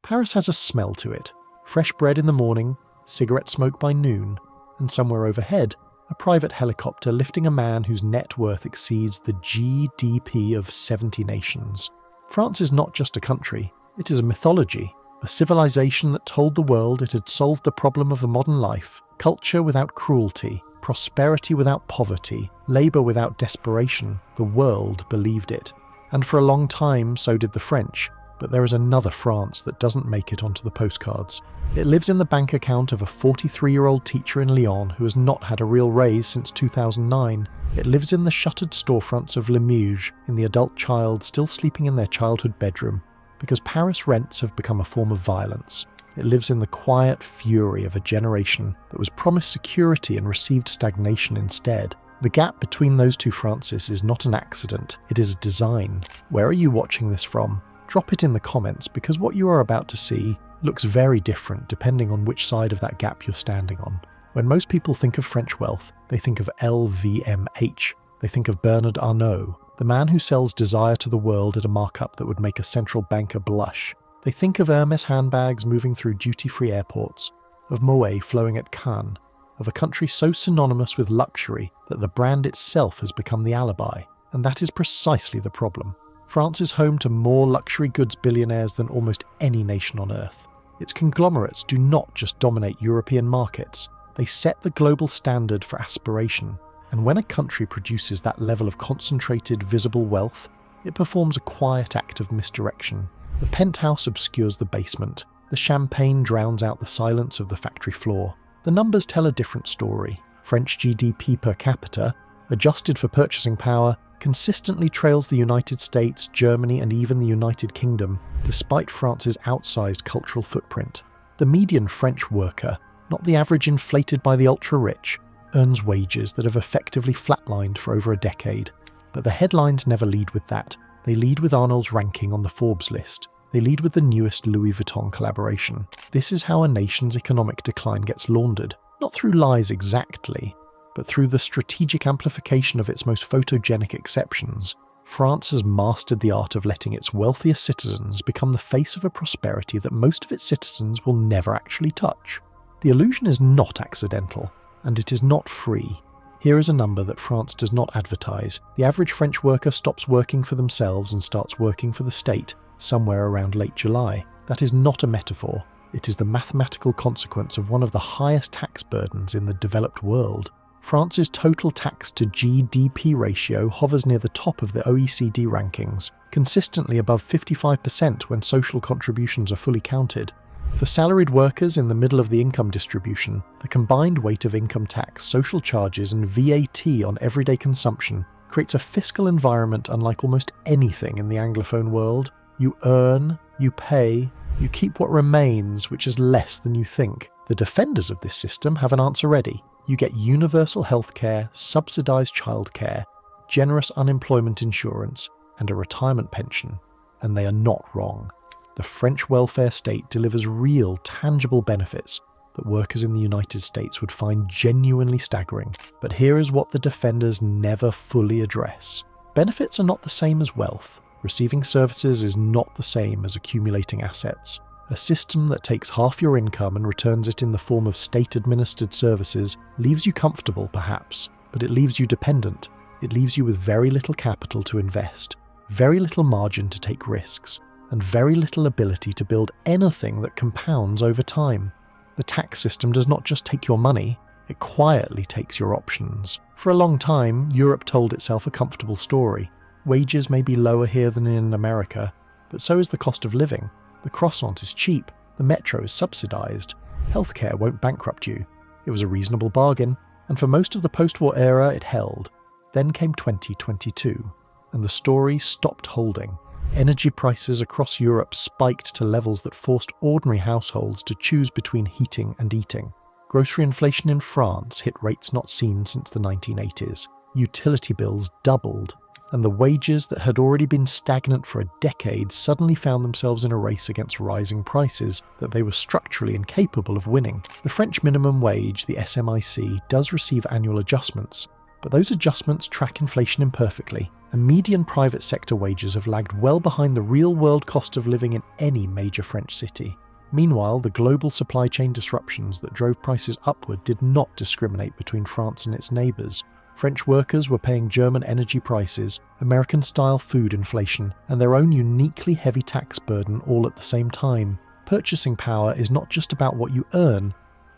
Paris has a smell to it. Fresh bread in the morning, cigarette smoke by noon, and somewhere overhead, a private helicopter lifting a man whose net worth exceeds the GDP of 70 nations. France is not just a country, it is a mythology, a civilization that told the world it had solved the problem of the modern life, culture without cruelty, prosperity without poverty, labour without desperation. The world believed it. And for a long time, so did the French. But there is another France that doesn't make it onto the postcards. It lives in the bank account of a 43-year-old teacher in Lyon who has not had a real raise since 2009. It lives in the shuttered storefronts of Limoges, in the adult child still sleeping in their childhood bedroom, because Paris rents have become a form of violence. It lives in the quiet fury of a generation that was promised security and received stagnation instead. The gap between those two Frances is not an accident, it is a design. Where are you watching this from? Drop it in the comments, because what you are about to see looks very different depending on which side of that gap you're standing on. When most people think of French wealth, they think of LVMH. They think of Bernard Arnault, the man who sells desire to the world at a markup that would make a central banker blush. They think of Hermes handbags moving through duty-free airports, of Moet flowing at Cannes, of a country so synonymous with luxury that the brand itself has become the alibi. And that is precisely the problem. France is home to more luxury goods billionaires than almost any nation on earth. Its conglomerates do not just dominate European markets, they set the global standard for aspiration. And when a country produces that level of concentrated, visible wealth, it performs a quiet act of misdirection. The penthouse obscures the basement, the champagne drowns out the silence of the factory floor. The numbers tell a different story. French GDP per capita, adjusted for purchasing power, consistently trails the United States, Germany, and even the United Kingdom, despite France's outsized cultural footprint. The median French worker, not the average inflated by the ultra-rich, earns wages that have effectively flatlined for over a decade. But the headlines never lead with that. They lead with Arnold's ranking on the Forbes list. They lead with the newest Louis Vuitton collaboration. This is how a nation's economic decline gets laundered, not through lies exactly, but through the strategic amplification of its most photogenic exceptions. France has mastered the art of letting its wealthiest citizens become the face of a prosperity that most of its citizens will never actually touch. The illusion is not accidental, and it is not free. Here is a number that France does not advertise. The average French worker stops working for themselves and starts working for the state, somewhere around late July. That is not a metaphor. It is the mathematical consequence of one of the highest tax burdens in the developed world. France's total tax to GDP ratio hovers near the top of the OECD rankings, consistently above 55% when social contributions are fully counted. For salaried workers in the middle of the income distribution, the combined weight of income tax, social charges, and VAT on everyday consumption creates a fiscal environment unlike almost anything in the Anglophone world. You earn, you pay, you keep what remains, which is less than you think. The defenders of this system have an answer ready. You get universal healthcare, subsidised childcare, generous unemployment insurance, and a retirement pension. And they are not wrong. The French welfare state delivers real, tangible benefits that workers in the United States would find genuinely staggering. But here is what the defenders never fully address. Benefits are not the same as wealth. Receiving services is not the same as accumulating assets. A system that takes half your income and returns it in the form of state-administered services leaves you comfortable, perhaps, but it leaves you dependent. It leaves you with very little capital to invest, very little margin to take risks, and very little ability to build anything that compounds over time. The tax system does not just take your money, it quietly takes your options. For a long time, Europe told itself a comfortable story. Wages may be lower here than in America, but so is the cost of living. The croissant is cheap, the metro is subsidised, healthcare won't bankrupt you. It was a reasonable bargain, and for most of the post-war era it held. Then came 2022, and the story stopped holding. Energy prices across Europe spiked to levels that forced ordinary households to choose between heating and eating. Grocery inflation in France hit rates not seen since the 1980s. Utility bills doubled, and the wages that had already been stagnant for a decade suddenly found themselves in a race against rising prices that they were structurally incapable of winning. The French minimum wage, the SMIC, does receive annual adjustments, but those adjustments track inflation imperfectly, and median private sector wages have lagged well behind the real-world cost of living in any major French city. Meanwhile, the global supply chain disruptions that drove prices upward did not discriminate between France and its neighbours. French workers were paying German energy prices, American-style food inflation, and their own uniquely heavy tax burden all at the same time. Purchasing power is not just about what you earn,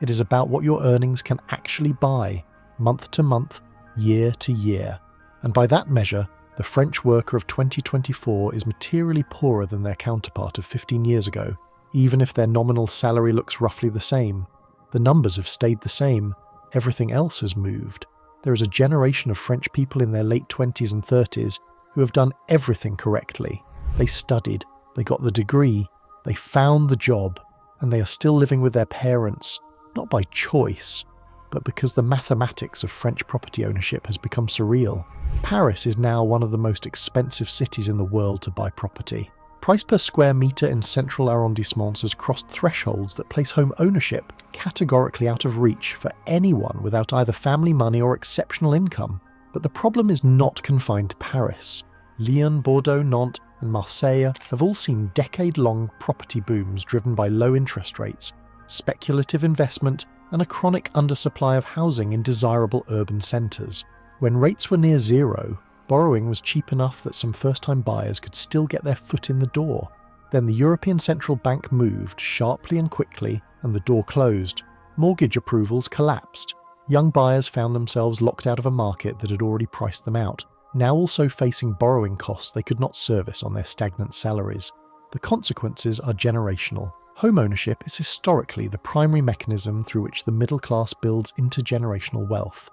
it is about what your earnings can actually buy, month to month, year to year. And by that measure, the French worker of 2024 is materially poorer than their counterpart of 15 years ago, even if their nominal salary looks roughly the same. The numbers have stayed the same, everything else has moved. There is a generation of French people in their late 20s and 30s who have done everything correctly. They studied, they got the degree, they found the job, and they are still living with their parents, not by choice, but because the mathematics of French property ownership has become surreal. Paris is now one of the most expensive cities in the world to buy property. Price per square metre in central arrondissements has crossed thresholds that place home ownership categorically out of reach for anyone without either family money or exceptional income. But the problem is not confined to Paris. Lyon, Bordeaux, Nantes and Marseille have all seen decade-long property booms driven by low interest rates, speculative investment and a chronic undersupply of housing in desirable urban centres. When rates were near zero, borrowing was cheap enough that some first-time buyers could still get their foot in the door. Then the European Central Bank moved sharply and quickly, and the door closed. Mortgage approvals collapsed. Young buyers found themselves locked out of a market that had already priced them out, now also facing borrowing costs they could not service on their stagnant salaries. The consequences are generational. Home ownership is historically the primary mechanism through which the middle class builds intergenerational wealth.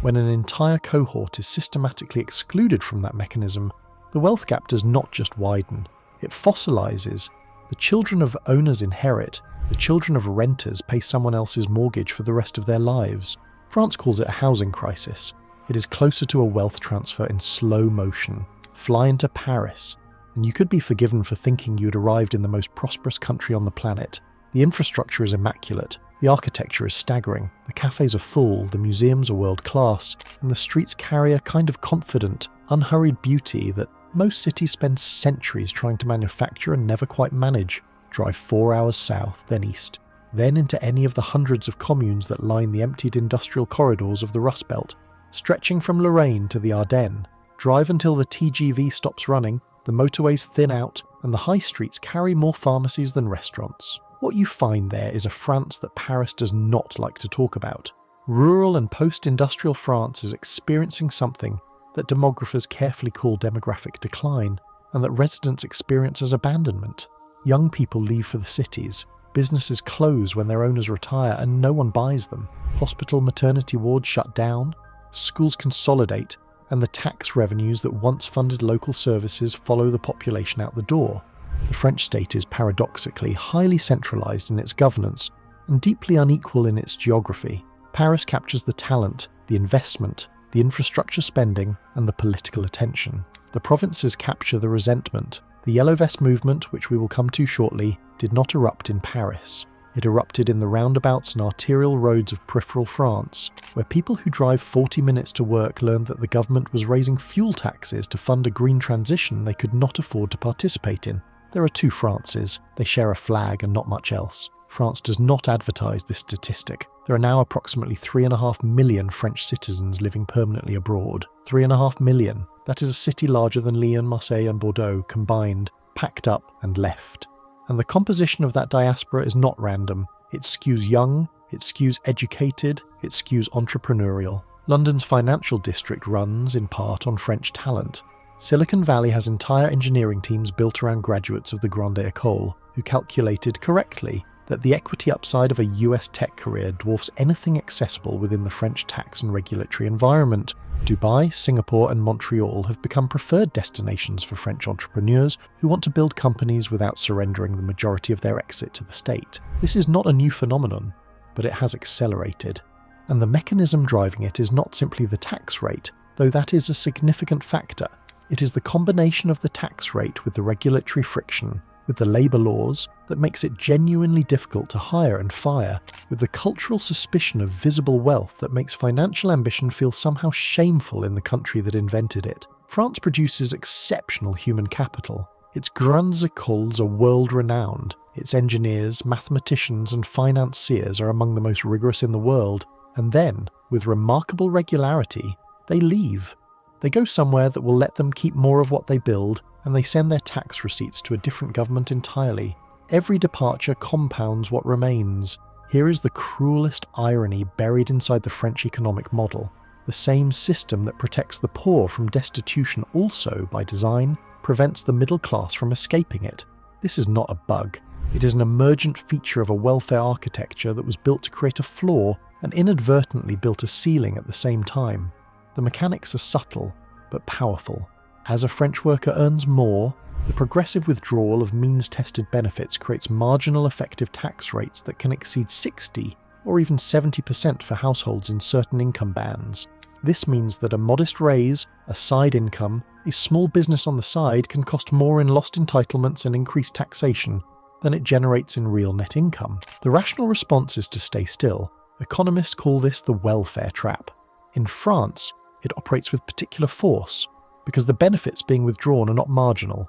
When an entire cohort is systematically excluded from that mechanism, the wealth gap does not just widen, it fossilizes. The children of owners inherit, the children of renters pay someone else's mortgage for the rest of their lives. France calls it a housing crisis. It is closer to a wealth transfer in slow motion. Fly into Paris, and you could be forgiven for thinking you'd arrived in the most prosperous country on the planet. The infrastructure is immaculate. The architecture is staggering, the cafes are full, the museums are world-class, and the streets carry a kind of confident, unhurried beauty that most cities spend centuries trying to manufacture and never quite manage. Drive 4 hours south, then east, then into any of the hundreds of communes that line the emptied industrial corridors of the Rust Belt, stretching from Lorraine to the Ardennes. Drive until the TGV stops running, the motorways thin out, and the high streets carry more pharmacies than restaurants. What you find there is a France that Paris does not like to talk about. Rural and post-industrial France is experiencing something that demographers carefully call demographic decline, and that residents experience as abandonment. Young people leave for the cities, businesses close when their owners retire and no one buys them, hospital maternity wards shut down, schools consolidate, and the tax revenues that once funded local services follow the population out the door. The French state is paradoxically highly centralised in its governance and deeply unequal in its geography. Paris captures the talent, the investment, the infrastructure spending, and the political attention. The provinces capture the resentment. The Yellow Vest movement, which we will come to shortly, did not erupt in Paris. It erupted in the roundabouts and arterial roads of peripheral France, where people who drive 40 minutes to work learned that the government was raising fuel taxes to fund a green transition they could not afford to participate in. There are two Frances. They share a flag and not much else. France does not advertise this statistic. There are now approximately 3.5 million French citizens living permanently abroad. 3.5 million. That is a city larger than Lyon, Marseille and Bordeaux combined, packed up and left. And the composition of that diaspora is not random. It skews young, it skews educated, it skews entrepreneurial. London's financial district runs, in part, on French talent. Silicon Valley has entire engineering teams built around graduates of the Grande École, who calculated correctly that the equity upside of a US tech career dwarfs anything accessible within the French tax and regulatory environment. Dubai, Singapore and Montreal have become preferred destinations for French entrepreneurs who want to build companies without surrendering the majority of their exit to the state. This is not a new phenomenon, but it has accelerated. And the mechanism driving it is not simply the tax rate, though that is a significant factor. It is the combination of the tax rate with the regulatory friction, with the labour laws, that makes it genuinely difficult to hire and fire, with the cultural suspicion of visible wealth that makes financial ambition feel somehow shameful in the country that invented it. France produces exceptional human capital. Its grands écoles are world-renowned. Its engineers, mathematicians and financiers are among the most rigorous in the world. And then, with remarkable regularity, they leave. They go somewhere that will let them keep more of what they build, and they send their tax receipts to a different government entirely. Every departure compounds what remains. Here is the cruelest irony buried inside the French economic model. The same system that protects the poor from destitution also, by design, prevents the middle class from escaping it. This is not a bug. It is an emergent feature of a welfare architecture that was built to create a floor and inadvertently built a ceiling at the same time. The mechanics are subtle, but powerful. As a French worker earns more, the progressive withdrawal of means-tested benefits creates marginal effective tax rates that can exceed 60 or even 70% for households in certain income bands. This means that a modest raise, a side income, a small business on the side can cost more in lost entitlements and increased taxation than it generates in real net income. The rational response is to stay still. Economists call this the welfare trap. In France, it operates with particular force because the benefits being withdrawn are not marginal.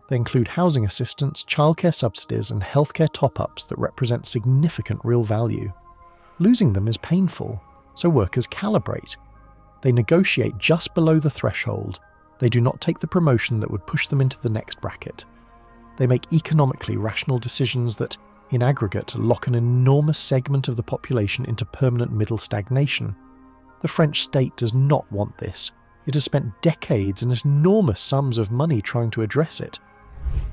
They include housing assistance, childcare subsidies, and healthcare top-ups that represent significant real value. Losing them is painful, so workers calibrate. They negotiate just below the threshold. They do not take the promotion that would push them into the next bracket. They make economically rational decisions that, in aggregate, lock an enormous segment of the population into permanent middle stagnation. The French state does not want this. It has spent decades and enormous sums of money trying to address it.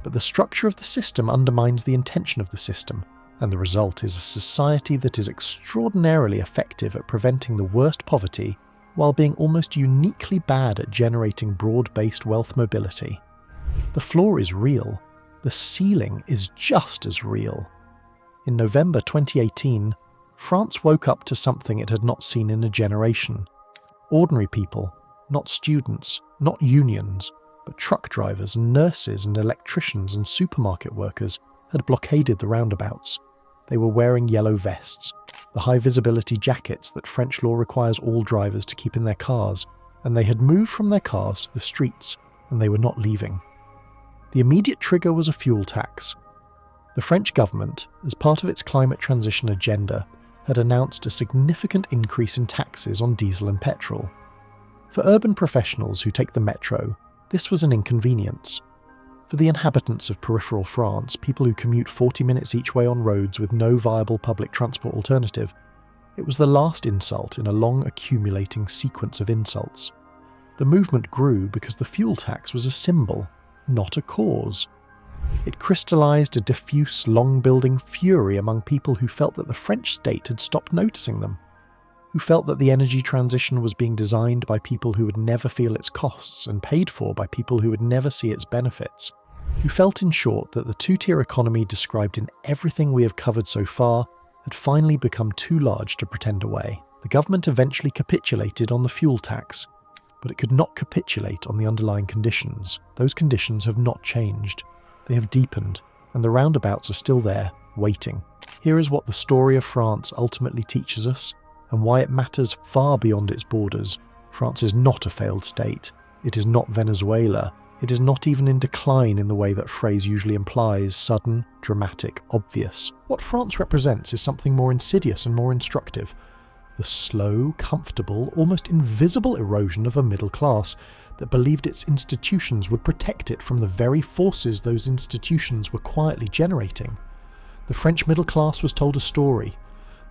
But the structure of the system undermines the intention of the system, and the result is a society that is extraordinarily effective at preventing the worst poverty while being almost uniquely bad at generating broad-based wealth mobility. The floor is real. The ceiling is just as real. In November 2018, France woke up to something it had not seen in a generation. Ordinary people, not students, not unions, but truck drivers and nurses and electricians and supermarket workers had blockaded the roundabouts. They were wearing yellow vests, the high-visibility jackets that French law requires all drivers to keep in their cars, and they had moved from their cars to the streets, and they were not leaving. The immediate trigger was a fuel tax. The French government, as part of its climate transition agenda, had announced a significant increase in taxes on diesel and petrol. For urban professionals who take the metro, this was an inconvenience. For the inhabitants of peripheral France, people who commute 40 minutes each way on roads with no viable public transport alternative, it was the last insult in a long accumulating sequence of insults. The movement grew because the fuel tax was a symbol, not a cause. It crystallized a diffuse, long-building fury among people who felt that the French state had stopped noticing them, who felt that the energy transition was being designed by people who would never feel its costs and paid for by people who would never see its benefits, who felt in short that the two-tier economy described in everything we have covered so far had finally become too large to pretend away. The government eventually capitulated on the fuel tax, but it could not capitulate on the underlying conditions. Those conditions have not changed. They have deepened, and the roundabouts are still there, waiting. Here is what the story of France ultimately teaches us, and why it matters far beyond its borders. France is not a failed state. It is not Venezuela. It is not even in decline in the way that phrase usually implies, sudden, dramatic, obvious. What France represents is something more insidious and more instructive. The slow, comfortable, almost invisible erosion of a middle class that believed its institutions would protect it from the very forces those institutions were quietly generating. The French middle class was told a story.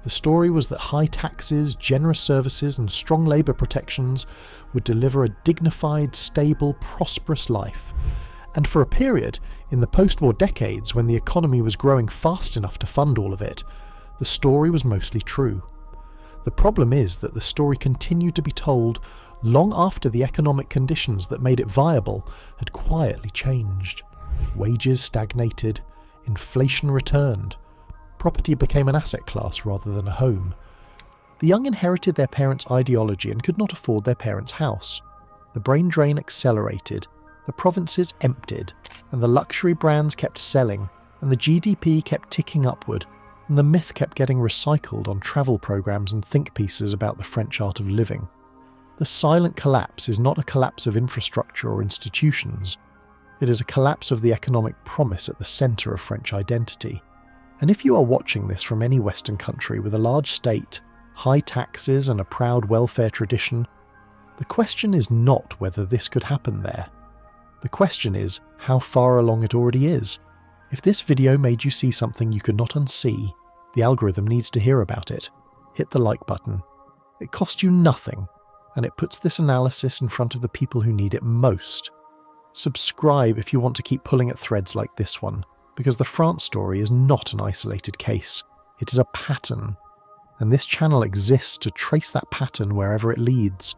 The story was that high taxes, generous services, and strong labour protections would deliver a dignified, stable, prosperous life. And for a period, in the post-war decades when the economy was growing fast enough to fund all of it, the story was mostly true. The problem is that the story continued to be told long after the economic conditions that made it viable had quietly changed. Wages stagnated, inflation returned, property became an asset class rather than a home. The young inherited their parents' ideology and could not afford their parents' house. The brain drain accelerated, the provinces emptied, and the luxury brands kept selling, and the GDP kept ticking upward, and the myth kept getting recycled on travel programs and think pieces about the French art of living. The silent collapse is not a collapse of infrastructure or institutions. It is a collapse of the economic promise at the centre of French identity. And if you are watching this from any Western country with a large state, high taxes and a proud welfare tradition, the question is not whether this could happen there. The question is how far along it already is. If this video made you see something you could not unsee, the algorithm needs to hear about it. Hit the like button. It costs you nothing, and it puts this analysis in front of the people who need it most. Subscribe if you want to keep pulling at threads like this one, because the France story is not an isolated case. It is a pattern, and this channel exists to trace that pattern wherever it leads.